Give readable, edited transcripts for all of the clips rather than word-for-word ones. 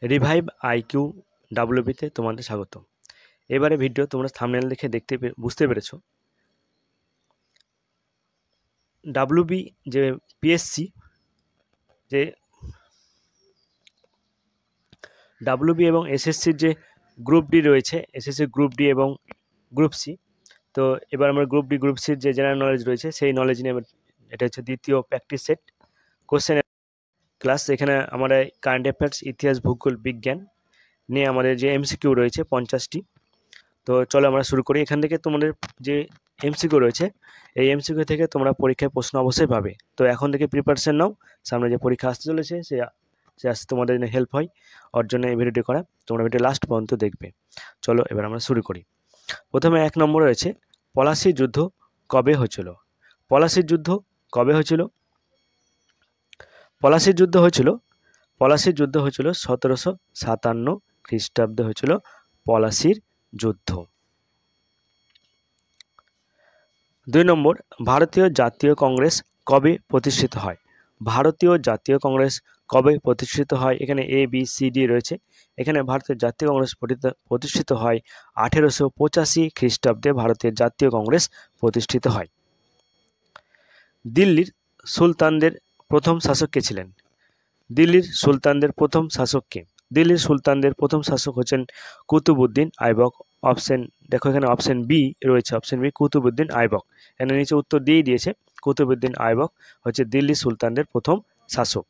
Revive IQ ডাব্লিউবিতে তোমাদের স্বাগত। এবারে ভিডিও তোমরা থাম্বনেল দেখে বুঝতে পেরেছো ডাব্লিউবি যে পিএসসি যে ডাব্লিউবি এবং এসএসসির যে গ্রুপ ডি রয়েছে, এসএসসি গ্রুপ ডি এবং গ্রুপ সি। তো এবার আমরা গ্রুপ ডি গ্রুপ সির যে জেনারেল নলেজ রয়েছে সেই নলেজ নিয়ে এটা হচ্ছে দ্বিতীয় প্র্যাকটিস সেট কোশ্চেন ক্লাস। এখানে আমরা কারেন্ট অ্যাফেয়ার্স, ইতিহাস, ভূগোল, বিজ্ঞান নিয়ে আমাদের যে এমসিকিউ রয়েছে 50টি। তো চলো আমরা শুরু করি। এখান থেকে তোমাদের যে এমসিকিউ রয়েছে এই এমসিকিউ থেকে তোমরা পরীক্ষায় প্রশ্ন অবশ্যই পাবে। তো এখন থেকে প্রিপারেশন নাও, সামনে যে পরীক্ষা আসতে চলেছে সে আসতে তোমাদের জন্য হেল্প হয়, ওর জন্য এই ভিডিওটি করা। তোমরা ভিডিও লাস্ট পর্যন্ত দেখবে। চলো এবার আমরা শুরু করি। প্রথমে 1 নম্বর রয়েছে, পলাশির যুদ্ধ কবে হয়েছিল? পলাশির যুদ্ধ কবে হয়েছিল? পলাশির যুদ্ধ হয়েছিল 1757 খ্রিস্টাব্দে হয়েছিল পলাশির যুদ্ধ। 2 নম্বর, ভারতীয় জাতীয় কংগ্রেস কবে প্রতিষ্ঠিত হয়? ভারতীয় জাতীয় কংগ্রেস কবে প্রতিষ্ঠিত হয়? এখানে এ বি সি ডি রয়েছে। এখানে ভারতের জাতীয় কংগ্রেস প্রতিষ্ঠিত হয় 1885 খ্রিস্টাব্দে ভারতের জাতীয় কংগ্রেস প্রতিষ্ঠিত হয়। দিল্লির সুলতানদের প্রথম শাসক কে ছিলেন? দিল্লির সুলতানদের প্রথম শাসক কে? দিল্লির সুলতানদের প্রথম শাসক হচ্ছেন কুতুবউদ্দিন আইবক। অপশন দেখো, এখানে অপশন বি রয়েছে, অপশন বি কুতুবউদ্দিন আইবক। এখানে নিচে উত্তর দিয়েই দিয়েছে, কুতুবউদ্দিন আইবক হচ্ছে দিল্লি সুলতানদের প্রথম শাসক।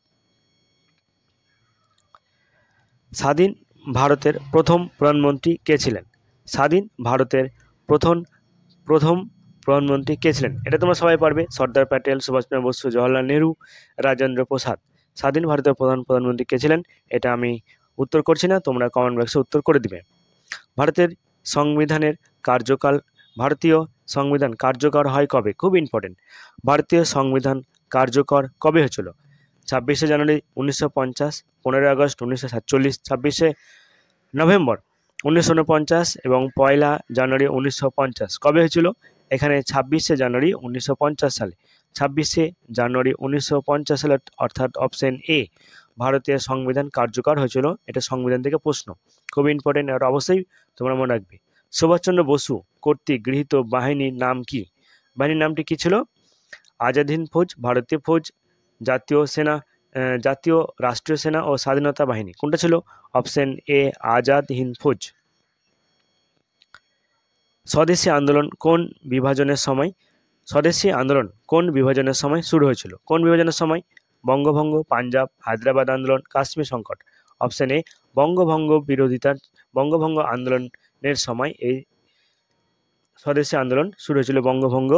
স্বাধীন ভারতের প্রথম প্রধানমন্ত্রী কে ছিলেন? স্বাধীন ভারতের প্রথম প্রধানমন্ত্রী কে ছিলেন? এটা তোমরা সবাই পারবে, সর্দার প্যাটেল, সুভাষচন্দ্র বসু, জওহরলাল নেহরু, রাজেন্দ্র প্রসাদ। স্বাধীন ভারতের প্রধানমন্ত্রী কে ছিলেন এটা আমি উত্তর করছি না, তোমরা কমেন্ট বক্সে উত্তর করে দিবে। ভারতীয় সংবিধান কার্যকর হয় কবে? খুব ইম্পর্টেন্ট। ভারতীয় সংবিধান কার্যকর কবে হয়েছিল? 26শে জানুয়ারি 1950, 15ই আগস্ট 1947, 26শে নভেম্বর 1949 এবং 1 জানুয়ারি 1950। কবে হয়েছিল? এখানে 26শে জানুয়ারি 1950 সালে। 26শে জানুয়ারি 1950 সালে, অর্থাৎ অপশন এ ভারতীয় সংবিধান কার্যকর হয়েছিল। এটা সংবিধান থেকে প্রশ্ন, খুব ইম্পর্টেন্ট, আর অবশ্যই তোমরা মনে রাখবে। সুভাষচন্দ্র বসু কর্তৃক গৃহীত বাহিনীর নাম কি? বাহিনীর নামটি কি ছিল? আজাদ হিন্দ ফৌজ, ভারতীয় ফৌজ, জাতীয় সেনা, জাতীয় রাষ্ট্রীয় সেনা ও স্বাধীনতা বাহিনী। কোনটা ছিল? Option A Azad Hind Fauj. স্বদেশী আন্দোলন কোন বিভাজনের সময় শুরু হয়েছিল? কোন বিভাজনের সময়? বঙ্গভঙ্গ, পাঞ্জাব, হায়দ্রাবাদ আন্দোলন, কাশ্মীর সংকট। অপশন এ বঙ্গভঙ্গ আন্দোলনের সময় এই স্বদেশী আন্দোলন শুরু হয়েছিল, বঙ্গভঙ্গ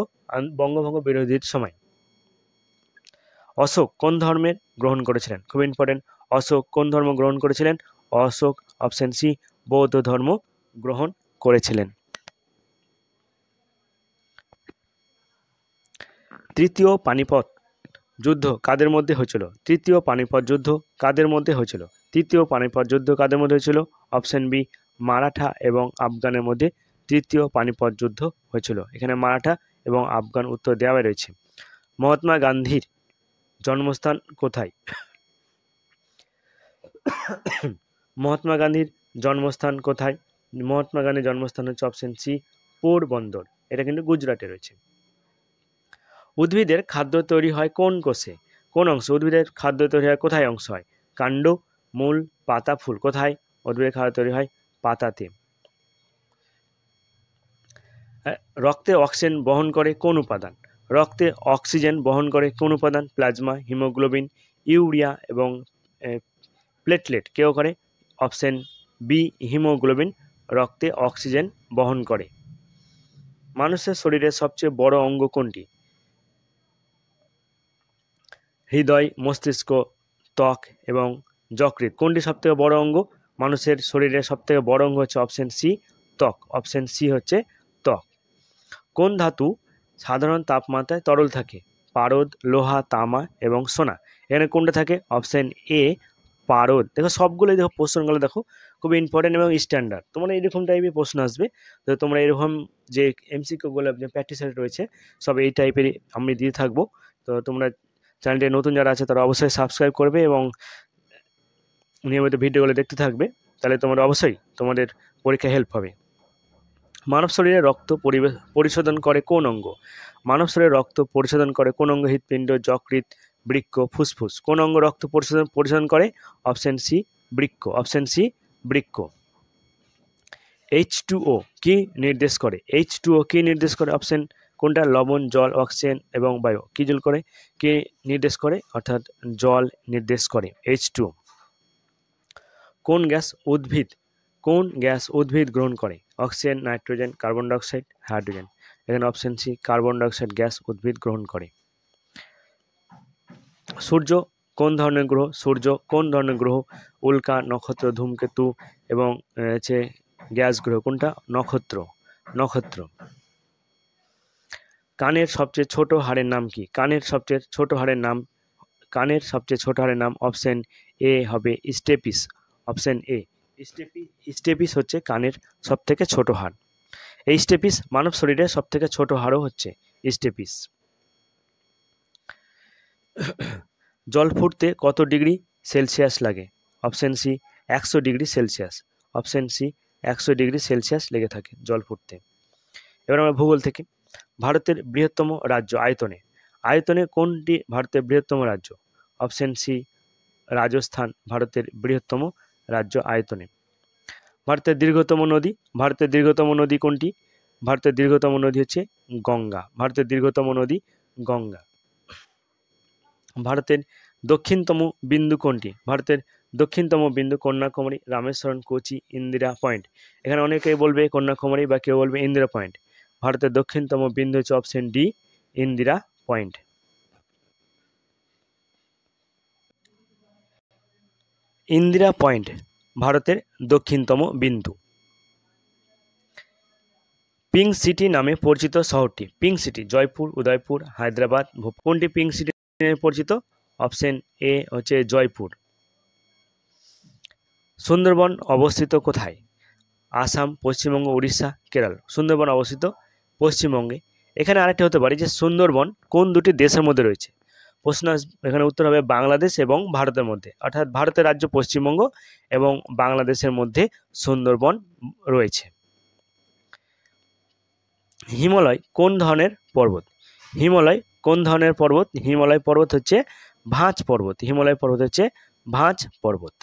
বিরোধীর সময়। অশোক কোন ধর্মের গ্রহণ করেছিলেন? খুব ইম্পর্টেন্ট। অশোক কোন ধর্ম গ্রহণ করেছিলেন? অশোক অপশন সি বৌদ্ধ ধর্ম গ্রহণ করেছিলেন। তৃতীয় পানিপথ যুদ্ধ কাদের মধ্যে হয়েছিল? তৃতীয় পানিপথ যুদ্ধ কাদের মধ্যে হয়েছিল? তৃতীয় পানিপথ যুদ্ধ কাদের মধ্যে হয়েছিল? অপশন বি মারাঠা এবং আফগানের মধ্যে তৃতীয় পানিপথ যুদ্ধ হয়েছিল। এখানে মারাঠা এবং আফগান উত্তর দেওয়া রয়েছে। মহাত্মা গান্ধীর জন্মস্থান কোথায়? মহাত্মা গান্ধীর জন্মস্থান কোথায়? মহাত্মা গান্ধীর জন্মস্থান হচ্ছে অপশন সি পোরবন্দর। এটা কিন্তু গুজরাটে রয়েছে। উদ্ভিদের খাদ্য তৈরি হয় কোন কোষে? কোন অংশ? উদ্ভিদের খাদ্য তৈরি হয় কোথায় অংশ হয়? কাণ্ড, মূল, পাতা, ফুল। কোথায় উদ্ভিদের খাদ্য তৈরি হয়? পাতাতে। রক্তে অক্সিজেন বহন করে কোন উপাদান? রক্তে অক্সিজেন বহন করে কোন উপাদান? প্লাজমা, হিমোগ্লোবিন, ইউরিয়া এবং প্লেটলেট। কেউ করে? অপশন বি হিমোগ্লোবিন রক্তে অক্সিজেন বহন করে। মানুষের শরীরের সবচেয়ে বড় অঙ্গ কোনটি? হৃদয়, মস্তিষ্ক, ত্বক এবং যকৃৎ। কোনটি সবথেকে বড় অঙ্গ? মানুষের শরীরের সবথেকে বড় অঙ্গ হচ্ছে অপশন সি ত্বক। অপশন সি হচ্ছে ত্বক। কোন ধাতু সাধারণ তাপমাত্রায় তরল থাকে? পারদ, লোহা, তামা এবং সোনা। এখানে কোনটা থাকে? অপশন এ পারদ। দেখো সবগুলোই, দেখো প্রশ্নগুলো দেখো খুব ইম্পর্টেন্ট এবং স্ট্যান্ডার্ড। তোমরা এরকম টাইপের প্রশ্ন আসবে, তো তোমরা এরকম যে এমসিকিউগুলো যে প্র্যাকটিস রয়েছে সব এই টাইপেরই আমি দিয়ে থাকবো। তো তোমরা চ্যানেলটি নতুন যারা আছে তারা অবশ্যই সাবস্ক্রাইব করবে এবং নিয়মিত ভিডিওগুলো দেখতে থাকবে, তাহলে তোমার অবশ্যই তোমাদের পরীক্ষায় হেল্প হবে। মানব শরীরে রক্ত পরিশোধন করে কোন অঙ্গ? মানব শরীরে রক্ত পরিশোধন করে কোন অঙ্গ? হৃৎপিণ্ড, যকৃৎ, বৃক্ক, ফুসফুস। কোন অঙ্গ রক্ত পরিশোধন করে? অপশন সি বৃক্ক। অপশন সি বৃক্ক। H2O কি নির্দেশ করে? H2O কি নির্দেশ করে? অপশন কোনটা? লবণ, জল, অক্সিজেন এবং বায়ু। কি জল করে? কি নির্দেশ করে? অর্থাৎ জল নির্দেশ করে H2O। কোন গ্যাস উদ্ভিদ গ্রহণ করে? Oxygen, nitrogen, carbon dioxide, hydrogen. এখানে option C carbon dioxide gas উদ্ভিদ গ্রহণ করে। সূর্য কোন ধরনের গ্রহ? সূর্য কোন ধরনের গ্রহ? উল্কা, নক্ষত্র, ধূমকেতু এবং হচ্ছে গ্যাস গ্রহ। কোনটা? নক্ষত্র। কানের সবচেয়ে ছোট হাড়ের নাম কি? কানের সবচেয়ে ছোট হাড়ের নাম অপশন এ হবে স্টেপিস। অপশন এ স্টেপিস হচ্ছে কানের সব থেকে ছোট হাড়। এই স্টেপিস মানব শরীরের সব থেকে ছোট হাড়ও হচ্ছে স্টেপিস। জল ফুটতে কত ডিগ্রি সেলসিয়াস লাগে? Option C 100 degree Celsius. Option C 100 degree Celsius লেগে থাকে জল ফুটতে। এবার আমরা ভূগোল থেকে, ভারতের বৃহত্তম রাজ্য আয়তনে কোনটি ভারতের বৃহত্তম রাজ্য? অপশন সি রাজস্থান ভারতের বৃহত্তম রাজ্য আয়তনে। ভারতের দীর্ঘতম নদী কোনটি? ভারতের দীর্ঘতম নদী হচ্ছে গঙ্গা। ভারতের দীর্ঘতম নদী গঙ্গা। ভারতের দক্ষিণতম বিন্দু কোনটি? ভারতের দক্ষিণতম বিন্দু কন্যাকুমারী, রামেশ্বরম, কোচি, ইন্দিরা পয়েন্ট। এখানে অনেকেই বলবে কন্যাকুমারী বা কেউ বলবে ইন্দিরা পয়েন্ট। ভারতের দক্ষিণতম বিন্দু হচ্ছে option D Indira point. Indira point ভারতের দক্ষিণতম বিন্দু। পিঙ্ক সিটি নামে পরিচিত শহরটি? পিঙ্ক সিটি জয়পুর, উদয়পুর, হায়দ্রাবাদ, কোনটি পিঙ্ক সিটি নামে পরিচিত? অপশন এ হচ্ছে জয়পুর। সুন্দরবন অবস্থিত কোথায়? আসাম, পশ্চিমবঙ্গ, উড়িষ্যা, কেরল। সুন্দরবন অবস্থিত পশ্চিমবঙ্গে। এখানে আরেকটা হতে পারে যে সুন্দরবন কোন দুটি দেশের মধ্যে রয়েছে? প্রশ্ন এখানে উত্তর হবে বাংলাদেশ এবং ভারতের মধ্যে, অর্থাৎ ভারতের রাজ্য পশ্চিমবঙ্গ এবং বাংলাদেশের মধ্যে সুন্দরবন রয়েছে। হিমালয় কোন ধরনের পর্বত? হিমালয় কোন ধরনের পর্বত? হিমালয় পর্বত হচ্ছে ভাঁজ পর্বত। হিমালয় পর্বত হচ্ছে ভাঁজ পর্বত।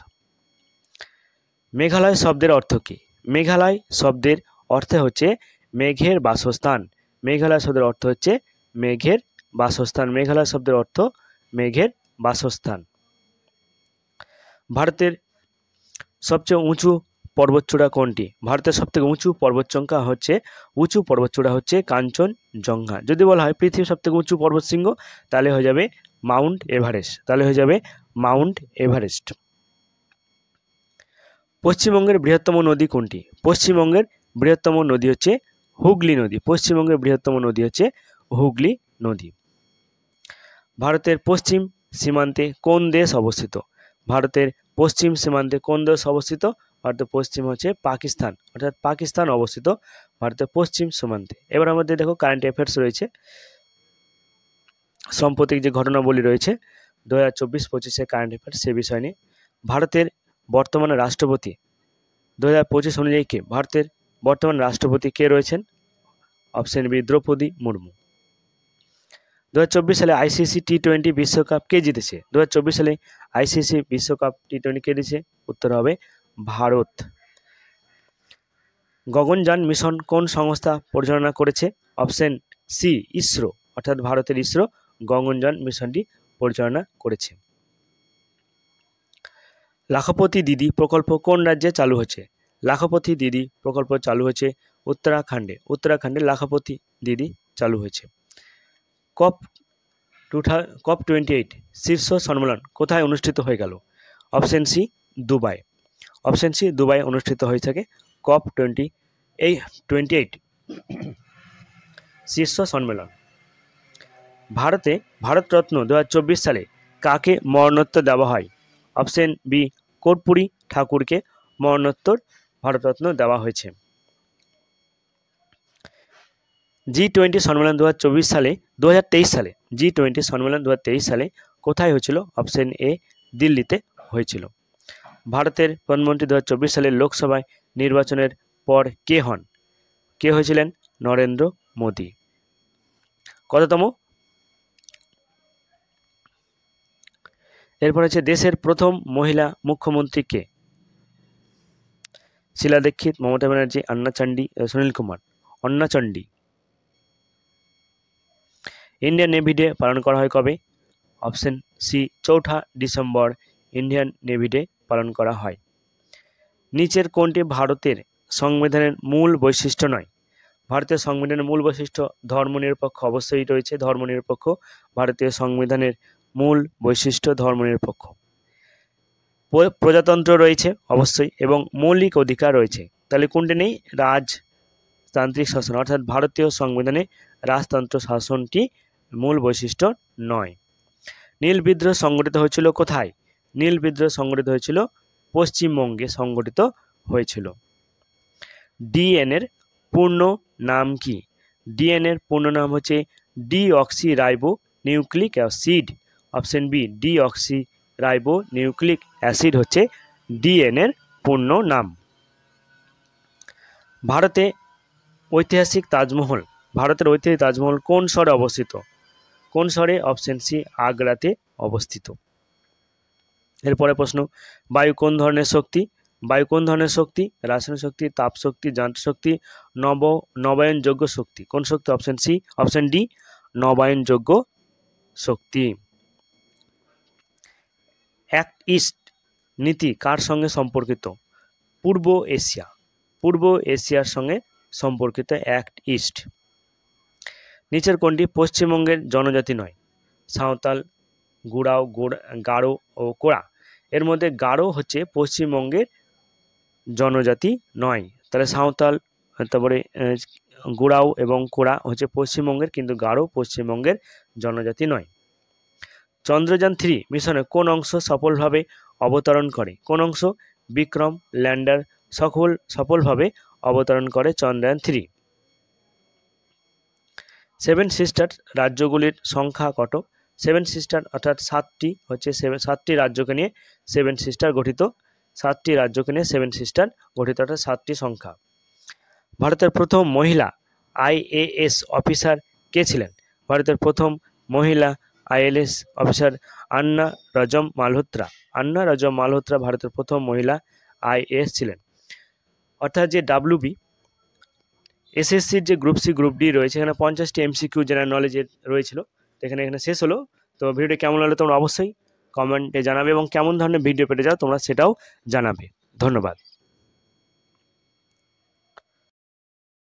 মেঘালয় শব্দের অর্থ কি? মেঘালয় শব্দের অর্থ হচ্ছে মেঘের বাসস্থান। মেঘালয় শব্দের অর্থ হচ্ছে মেঘের বাসস্থান। মেঘালয় শব্দের অর্থ মেঘের বাসস্থান। ভারতের সবচেয়ে উঁচু পর্বতচূড়া কোনটি? ভারতের সবথেকে উঁচু পর্বতচূড়া হচ্ছে কাঞ্চনজঙ্ঘা। যদি বলা হয় পৃথিবীর সবথেকে উঁচু পর্বতশৃঙ্গ, তাহলে হয়ে যাবে মাউন্ট এভারেস্ট। পশ্চিমবঙ্গের বৃহত্তম নদী কোনটি? পশ্চিমবঙ্গের বৃহত্তম নদী হচ্ছে হুগলি নদী। পশ্চিমবঙ্গের বৃহত্তম নদী হচ্ছে হুগলি নদী। ভারতের পশ্চিম সীমান্তে কোন দেশ অবস্থিত? ভারতের পশ্চিম সীমান্তে কোন দেশ অবস্থিত? ভারতের পশ্চিম হচ্ছে পাকিস্তান, অর্থাৎ পাকিস্তান অবস্থিত ভারতের পশ্চিম সীমান্তে। এবার আমাদের দেখো কারেন্ট অ্যাফেয়ার্স রয়েছে, সাম্প্রতিক যে ঘটনাবলী রয়েছে 2024-25 কারেন্ট অ্যাফেয়ার্স সে বিষয় নিয়ে। ভারতের বর্তমানে রাষ্ট্রপতি 2025 অনুযায়ী কে? ভারতের বর্তমান রাষ্ট্রপতি কে রয়েছেন? Option B Draupadi Murmu. 2024 সালে আইসিসি টি-20 বিশ্বকাপ কে জিতেছে? 2024 সালে আইসিসি বিশ্বকাপ টি-20 কে দিয়েছে? উত্তর হবে ভারত। গগনযান মিশন কোন সংস্থা পরিচালনা করেছে? অপশন সি ইসরো, অর্থাৎ ভারতের ইসরো গগনযান মিশনটি পরিচালনা করেছে। লাখপতি দিদি প্রকল্প কোন রাজ্যে চালু হচ্ছে? লাখপতি দিদি প্রকল্প চালু হয়েছে উত্তরাখণ্ডে লাখপতি দিদি চালু হয়েছে। COP 28 শীর্ষ সম্মেলন কোথায় অনুষ্ঠিত হয়ে গেল? অপশন সি দুবাই অনুষ্ঠিত হয়ে থাকে COP 28 শীর্ষ সম্মেলন। ভারতরত্ন 2024 সালে কাকে মরণোত্তর দেওয়া হয়? অপশন বি কর্পূরী ঠাকুরকে মরণোত্তর ভারতরত্ন দেওয়া হয়েছে। G20 সম্মেলন 2023 সালে G20 সম্মেলন 2023 সালে কোথায় হয়েছিল? অপশন এ দিল্লিতে হয়েছিল। ভারতের প্রধানমন্ত্রী 2024 সালের লোকসভায় নির্বাচনের পর কে হন? কে হয়েছিলেন? নরেন্দ্র মোদী। কততম? এরপর হচ্ছে দেশের প্রথম মহিলা মুখ্যমন্ত্রী কে? শিলা দীক্ষিত, Mamata Banerjee, Anna Chandi, Sunil Kumar. Anna Chandi. Indian navy day পালন করা হয় কবে? Option C 4 December Indian navy day পালন করা হয়। নিচের কোনটি ভারতের সংবিধানের মূল বৈশিষ্ট্য নয়? ভারতীয় সংবিধানের মূল বৈশিষ্ট্য ধর্মনিরপেক্ষ অবশ্যই রয়েছে, ধর্মনিরপেক্ষ। ভারতীয় সংবিধানের মূল বৈশিষ্ট্য ধর্মনিরপেক্ষ। প্রজাতন্ত্র রয়েছে অবশ্যই এবং মৌলিক অধিকার রয়েছে। তাহলে কোনটি নেই? রাজতান্ত্রিক শাসন, অর্থাৎ ভারতীয় সংবিধানে রাজতন্ত্র শাসনটি মূল বৈশিষ্ট্য নয়। নীল বিদ্রোহ সংগঠিত হয়েছিল কোথায়? নীল বিদ্রোহ সংগঠিত হয়েছিল পশ্চিমবঙ্গে সংগঠিত হয়েছিল। ডিএনএর পূর্ণ নাম কি? ডিএনএর পূর্ণ নাম হচ্ছে deoxyribonucleic acid. Option B deoxyribonucleic acid হচ্ছে ডিএনএর পূর্ণ নাম। ভারতের ঐতিহাসিক তাজমহল কোন শহরে অবস্থিত? কোন শহরে? অপশন সি আগ্রাতে অবস্থিত। এরপরে প্রশ্ন, বায়ু কোন ধরনের শক্তি? বায়ু কোন ধরনের শক্তি? রাসায়নিক শক্তি, তাপ শক্তি, যান্ত্রিক শক্তি, নবায়নযোগ্য শক্তি। কোন শক্তি? অপশন সি, অপশন ডি নবায়নযোগ্য শক্তি। অ্যাক্ট ইস্ট নীতি কার সঙ্গে সম্পর্কিত? পূর্ব এশিয়ার সঙ্গে সম্পর্কিত অ্যাক্ট ইস্ট। নিচের কোনটি পশ্চিমবঙ্গের জনজাতি নয়? সাঁওতাল, গুড়াও, গারো ও কোড়া। এর মধ্যে গারো হচ্ছে পশ্চিমবঙ্গের জনজাতি নয়। তাহলে সাঁওতাল, তারপরে গুড়াও এবং কোড়া হচ্ছে পশ্চিমবঙ্গের, কিন্তু গারো পশ্চিমবঙ্গের জনজাতি নয়। চন্দ্রযান 3 মিশনে কোন অংশ সফলভাবে অবতরণ করে? কোন অংশ? বিক্রম ল্যান্ডার সফলভাবে অবতরণ করে চন্দ্রযান 3। 7 সিস্টার রাজ্যগুলির সংখ্যা কত? 7 সিস্টার অর্থাৎ 7টি হচ্ছে 7টি রাজ্যকে নিয়ে 7 সিস্টার গঠিত। 7টি রাজ্যকে নিয়ে 7 সিস্টার গঠিত, অর্থাৎ 7টি সংখ্যা। ভারতের প্রথম মহিলা আইএএস অফিসার কে ছিলেন? ভারতের প্রথম মহিলা আইএএস অফিসার আন্না রাজম মালহোত্রা ভারতের প্রথম মহিলা আইএএস ছিলেন। অর্থাৎ যে ডাব্লিউবি এসএসসির যে গ্রুপ সি গ্রুপ ডি রয়েছে, এখানে 50টি এমসিকিউ জেনারেল নলেজের রয়েছিল। এখানে শেষ হলো। তো ভিডিওটি কেমন লাগলো তোমরা অবশ্যই কমেন্টে জানাবে এবং কেমন ধরনের ভিডিও পেতে চাও তোমরা সেটাও জানাবে। ধন্যবাদ।